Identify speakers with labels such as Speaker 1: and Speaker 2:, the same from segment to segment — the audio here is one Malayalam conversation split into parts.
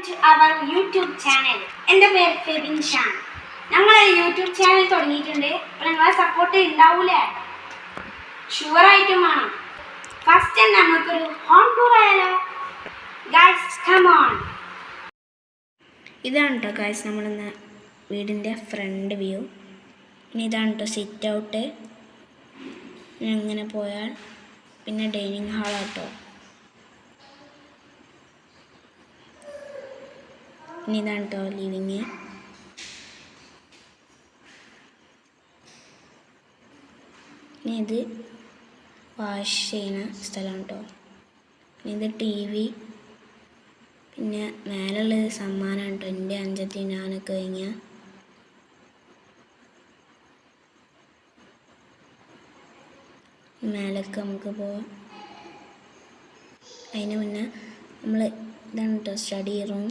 Speaker 1: to our YouTube channel. എൻ്റെ പേര് ഫെബിൻ ഷാൻ. ഞങ്ങൾ യൂട്യൂബ് ചാനൽ തുടങ്ങിയിട്ടുണ്ട്. അപ്പോൾ നിങ്ങളെ സപ്പോർട്ട് ഉണ്ടാവൂലേ? ഷുവറായിട്ടും വേണം. ഫസ്റ്റ് നമുക്കൊരു ഹോം ടൂർ ആയാലോ? Guys come on.
Speaker 2: ഇതാണ് കേട്ടോ ഗൈസ് നമ്മളിന്ന് വീടിൻ്റെ ഫ്രണ്ട് വ്യൂ. ഇനി ഇതാണ് കേട്ടോ സിറ്റ് ഔട്ട്. ഇങ്ങനെ പോയാൽ പിന്നെ ഡൈനിങ് ഹാളാട്ടോ. ഇനി ഇതാണ് കേട്ടോ ലിവിങ്. ഇനി ഇത് വാഷ് ചെയ്യുന്ന സ്ഥലമാണ് കേട്ടോ. പിന്നെ ഇത് TV. പിന്നെ മേലുള്ളത് സമ്മാനമാണ് കേട്ടോ. എൻ്റെ അഞ്ചത്തി ഞാനൊക്കെ കഴിഞ്ഞാൽ മേലൊക്കെ നമുക്ക് പോവാം. അതിന് മുന്നേ നമ്മൾ ഇതാണ് കേട്ടോ സ്റ്റഡി റൂം.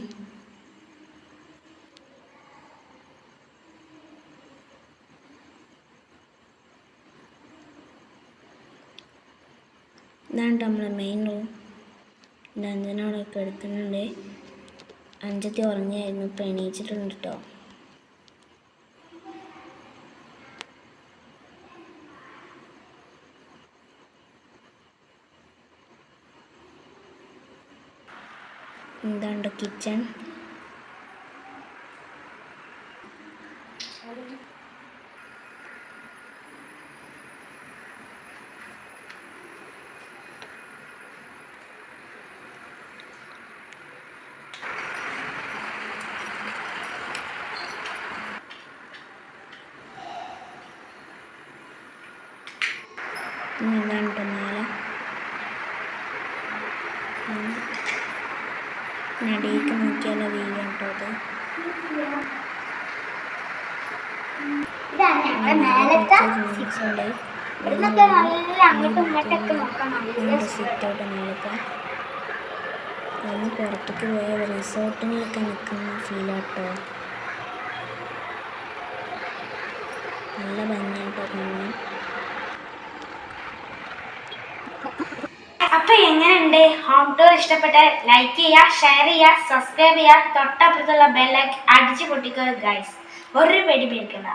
Speaker 2: ഇതാണ് നമ്മളെ മെയിൻ റൂം. എൻ്റെ അഞ്ചനോടൊക്കെ എടുക്കുന്നുണ്ട്. അഞ്ചത്തി ഉറങ്ങിയായിരുന്നു, ഇപ്പം എണീച്ചിട്ടുണ്ട് കേട്ടോ. ഇതാണ്ട് കിച്ചൺ. ഇതാണ് മേലെ. നടിയൊക്കെ നോക്കിയാലോ വീഡിയോ കേട്ടോ അത്. സിറ്റൗട്ട് മേലൊക്കെ ഒന്ന് പുറത്തേക്ക് പോയ റിസോർട്ടിനൊക്കെ നിൽക്കുന്ന ഫീലാട്ടോ. നല്ല ഭംഗിയായിട്ടോ കാണാൻ.
Speaker 1: അപ്പൊ എങ്ങനെയുണ്ട് ഹോം ടൂർ? ഇഷ്ടപ്പെട്ടാൽ ലൈക്ക് ചെയ്യുക, ഷെയർ ചെയ്യുക, സബ്സ്ക്രൈബ് ചെയ്യുക, തൊട്ടപ്പുറത്തുള്ള ബെല്ലൈക്കൺ അടിച്ചു പൊട്ടിക്കുക ഗൈസ്. ഒരു പേടി പേടിക്കണ്ട.